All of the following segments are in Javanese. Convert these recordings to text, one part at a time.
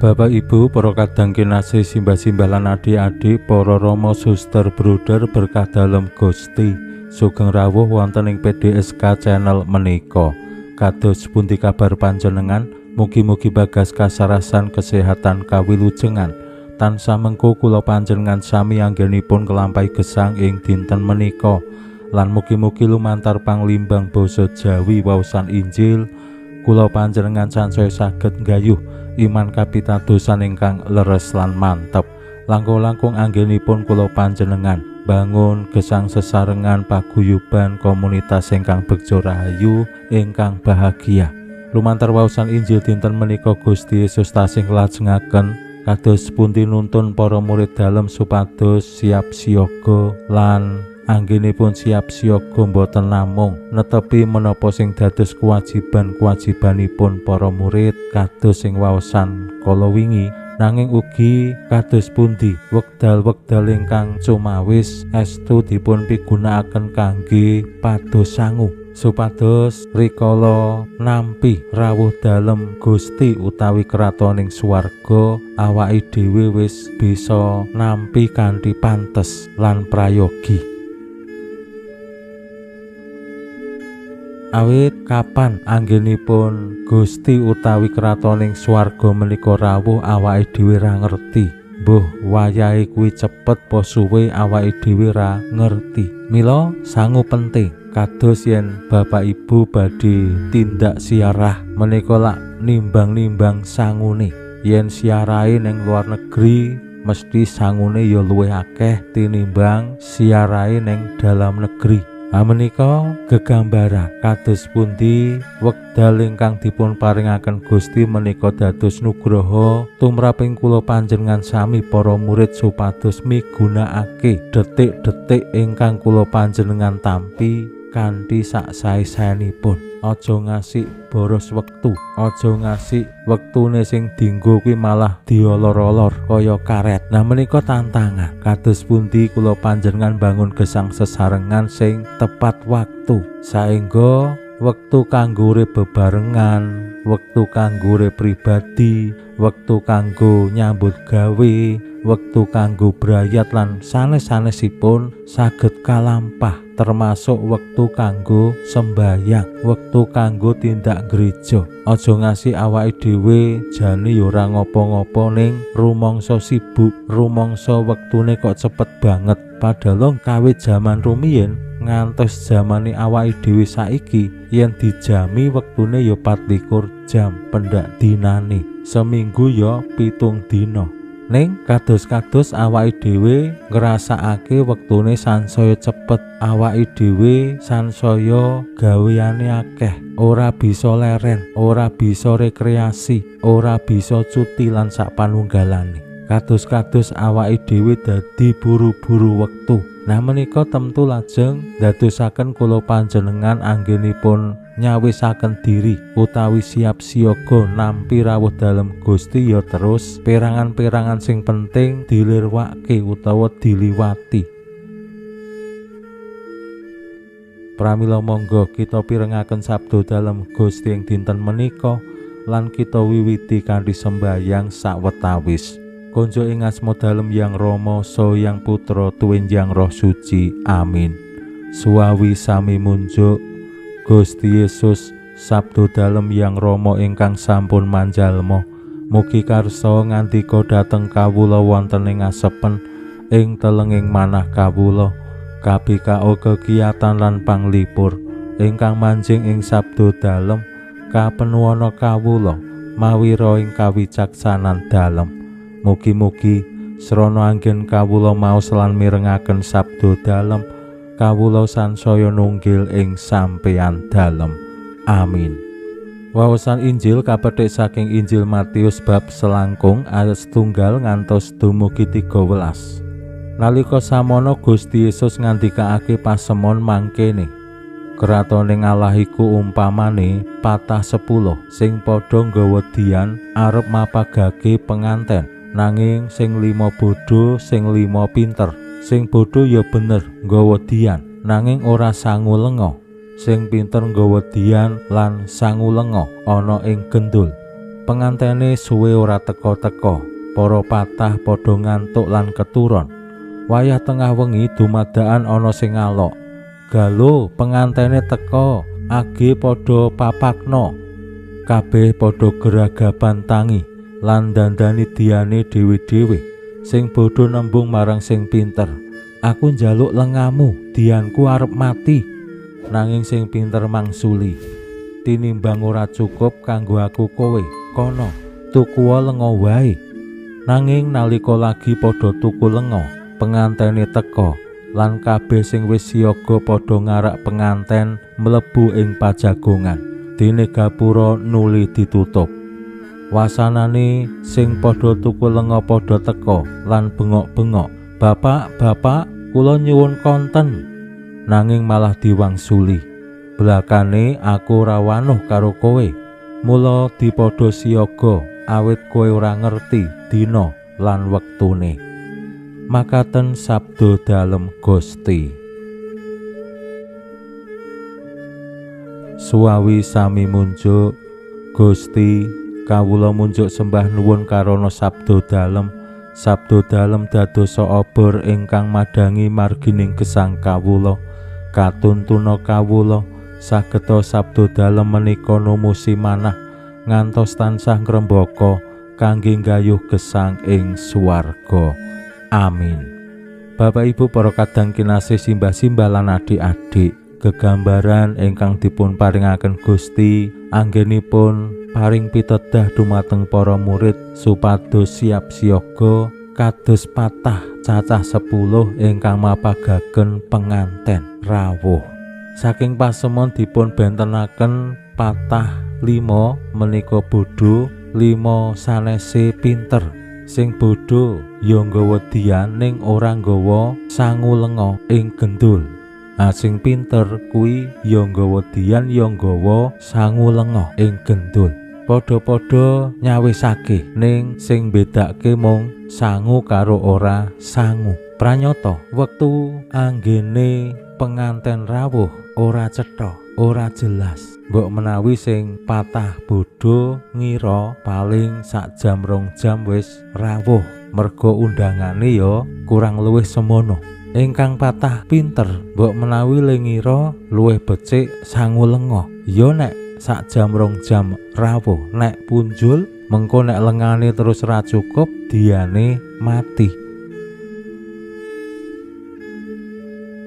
Bapak Ibu, para kadang kinasih simbah-simbah lan adik-adik, para rama suster bruder berkah dalem Gusti, sugeng rawuh wonten ing PDSK channel menika. Kados pundi kabar panjenengan? Mugi-mugi bagas kasarasan kesehatan kawilujengan tansah mengko kula panjenengan sami anggenipun kelampahi gesang ing dinten menika, lan mugi-mugi lumantar panglimbang basa Jawi waosan Injil kula panjenengan sansaya saged nggayuh iman kapitadosan ingkang leres lan mantep. Langkung-langkung anggenipun kula panjenengan bangun gesang sesarengan paguyuban komunitas ingkang bekja rahayu ingkang bahagia. Lumantar waosan Injil dinten menika Gusti Yesus tasih nglajengaken kados pundi nuntun para murid dalem supados siap siaga lan anggenipun siap siaga boten namung netepi menapa sing dados kewajiban-kewajibanipun para murid kados sing waosan kala wingi, nanging ugi kados pundi wekdal-wekdal ingkang cumawis estu dipun pigunakaken kangge pados sangu supados rikala nampi rawuh dalem Gusti utawi kratoning swarga awake dhewe wis bisa nampi kanthi pantes lan prayogi. Awit kapan anggenipun Gusti utawi kratoning swarga menika rawuh awake dhewe ra ngerti. Mbuh wayahe kuwi cepet apa suwe awake dhewe ra ngerti. Mila sangu penting. Kados yen Bapak Ibu badhe tindak siarah menika lak nimbang-nimbang sangune. Yen siarahe ning luar negeri mesti sangune ya luwih akeh tinimbang siarahe ning dalam negeri. Menika gegambaran kados pundi wekdal ingkang dipun paringaken Gusti menika dados nugraha tumraping kula panjenengan sami para murid supados migunakake detik-detik ingkang kula panjenengan tampi kanthi sak sae-saenipun. Aja ngasih boros wektu, aja ngasih wektune sing dienggo kuwi malah diolor-olor kaya karet. Nah menika tantangan kados pundi kula panjenengan bangun gesang sesarengan sing tepat waktu saengga wektu kanggo urip bebarengan, wektu kanggo urip pribadi, wektu kanggo nyambut gawe, wektu kanggo brayat lan sanes-sanesipun saged kalampah, termasuk wektu kanggo sembahyang, wektu kanggo tindak gereja. Aja ngasih awake dhewe jane ya ora ngopo-ngopo ning rumangsa sibuk, rumangsa wektune kok cepet banget. Padahal kawit jaman rumiyin ngantos zamane awake dhewe saiki yen dijami wektune ya 24 jam pendak dinane, seminggu ya 7 dina. Ning kados-kados awake dhewe ngrasakake wektune sansaya cepet, awake dhewe sansaya gaweane akeh, ora bisa leren, ora bisa rekreasi, ora bisa cuti lan sapanunggalane. Kados-kados awake dhewe dadi buru-buru wektu. Nah menika temtu lajeng dadosaken kula panjenengan anggenipun nyawisaken diri utawi siap siaga nampi rawuh dalem Gusti ya terus perangan-perangan sing penting dilirwake utawa diliwati. Pramila monggo kita pirengaken sabda dalem Gusti ing dinten menika lan kita wiwiti kanthi sembahyang sawetawis. Konjo ing asma dalem Yang Rama so Yang Putra tuwinjang Roh Suci. Amin. Suawi sami munjuk Gusti Yesus sabda dalem Yang Rama ingkang sampun manjalma, mugi karsa ngandika dhateng kawula wonten ing asepen ing telenging manah kawula, kabikao kegiatan lan panglipur ingkang manjing ing sabda dalem kapenuwana kawula mawi ro ing kawicaksanan dalem. Mugi-mugi srana anggen kawula maos lan mirengaken sabda dalem kawula sansaya nunggil ing sampeyan dalem. Amin. Waosan Injil kapetik saking Injil Matius bab selangkung ayat 1 ngantos dumugi 13. Nalika samono Gusti Yesus ngandikaake pasemon mangkene, kratoning Allah iku umpamane patah 10 sing padha nggawa dian arep mapagake penganten, nanging sing 5 bodho sing 5 pinter. Sing bodho ya bener nggawa dian nanging ora sangu lenga, sing pinter nggawa dian lan sangu lenga ana ing gendul. Pengantene suwe ora teka-teka, para patah padha ngantuk lan keturon. Wayah tengah wengi dumadakan ana sing ngalok, "Galo, pengantene teka, age padha papakno." Kabeh padha geragaban tangi lan dandani diane dhewe-dhewe. Sing bodho nembung marang sing pinter, "Aku njaluk lengamu, dianku arep mati." Nanging sing pinter mangsuli, "Tinimbang ora cukup kanggo aku kowe, kono tuku lenga wae." Nanging nalika lagi padha tuku lenga, pengantene teka lan kabeh sing wis siaga padha ngarak penganten mlebu ing pajagongan. Dene gapura nuli ditutup. Wasanane sing padha tuku lenga padha teka lan bengok-bengok, "Bapak, bapak, kula nyuwun konten." Nanging malah diwangsuli, "Blakane aku ora wanuh karo kowe. Mula dipadha siaga awit kowe ora ngerti dina lan wektune." Makaten sabda dalem Gusti. Suawi sami munjuk, Gusti, kawula munjuk sembah nuwun karana sabda dalem. Sabda dalem dadosa obor ingkang madangi margining gesang kawula. Katuntuna kawula sageta sabda dalem menika numusi manah ngantos tansah ngrembaka kangge nggayuh gesang ing swarga. Amin. Bapak Ibu para kadang kinasih simbah-simbah lan adik-adik, gegambaran ingkang dipun paringaken Gusti anggenipun paring pitedah dumateng para murid supados siap siaga kados patah cacah 10 ingkang mapagaken penganten rawuh. Saking pasemon dipun bentenaken patah 5 menika bodho, 5 sanese pinter. Sing bodho ya nggawa dian ning ora nggawa sangu lenga ing gendul. Sing pinter kuwi ya nggawa dian ya nggawa sangu lenga ing gendul. Padha-padha nyawisake ning sing bedake mung sangu karo ora sangu. Pranyata wektu anggene penganten rawuh ora cetha, ora jelas. Mbok menawi sing patah bodho ngira paling sak jam 2 jam wis rawuh, merga undangane ya kurang luwih semono. Ingkang patah pinter mbok menawi le ngira luwih becik sangu lenga, ya nek sak jam 2 jam rawuh, nek punjul mengko nek lengane terus ra cukup diane mati.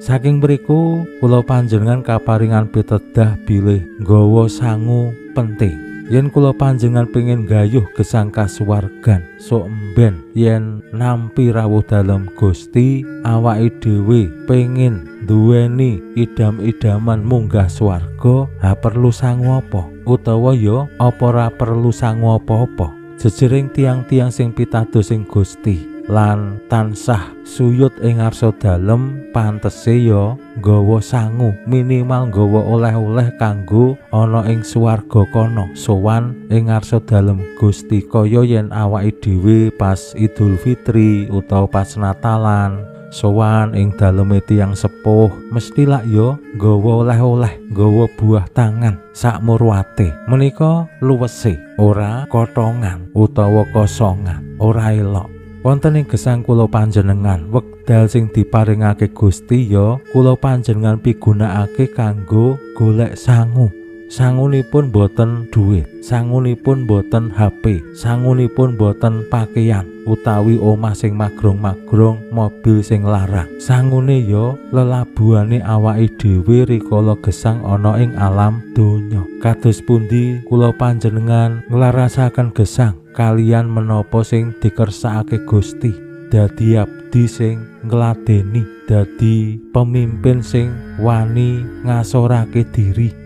Saking mriku kula panjenengan kaparingan pitedah bilih nggawa sangu penting. Yen kula panjenengan pengin gayuh gesang kasuwargan, sok emben yen nampi rawuh dalem Gusti, awake dhewe pengin duweni idam-idaman munggah swarga, perlu sangu apa? Utawa ya apa ora perlu sangu apa-apa? Jejering tiang-tiang sing pitados ing Gusti lan tansah suyut ing ngarsa dalem pantese ya nggawa sangu, minimal nggawa oleh-oleh kanggo ana ing swarga kono, sowan ing ngarsa dalem Gusti. Kaya yen awake dhewe pas Idul Fitri utawa pas Natalan sowan ing daleme tiyang sepuh, mesti lak ya nggawa oleh-oleh, nggawa buah tangan sak murwate. Menika luwese, ora kotongan utawa kosongan, ora elok. Wonten ing gesang kula panjenengan, wekdal sing diparingake Gusti ya kula panjenengan pigunakake kanggo golek sangu. Sangunipun boten duit, sangunipun boten HP, sangunipun boten pakaian utawi omah sing magrong-magrong, mobil sing larang. Sangune ya lelabuhane awake dhewe rikala gesang ana ing alam donya. Kados pundi kula panjenengan nglarasaken gesang kalian menapa sing dikersakake Gusti, dadi abdi sing ngladeni, dadi pemimpin sing wani ngasorake diri.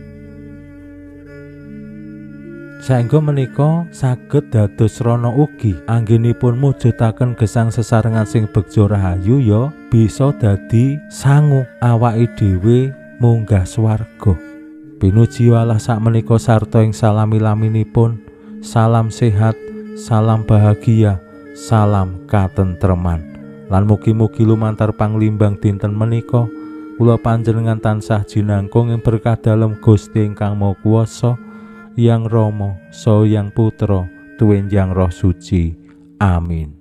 saengga menika saged dados rana ugi anggenipun mujudaken gesang sesarengan sing begja rahayu ya bisa dadi sangu awake dhewe munggah swarga. Pinuji Allah sakmenika sarta ing salami-laminipun. Salam sehat, salam bahagia, salam katentreman. Lan mugi-mugi lumantar panglimbang dinten menika kula panjenengan tansah jinangkung ing berkah dalem Gusti ingkang Maha Kuwasa, Yang Rama saha Yang Putra tuwin Yang Roh Suci. Amin.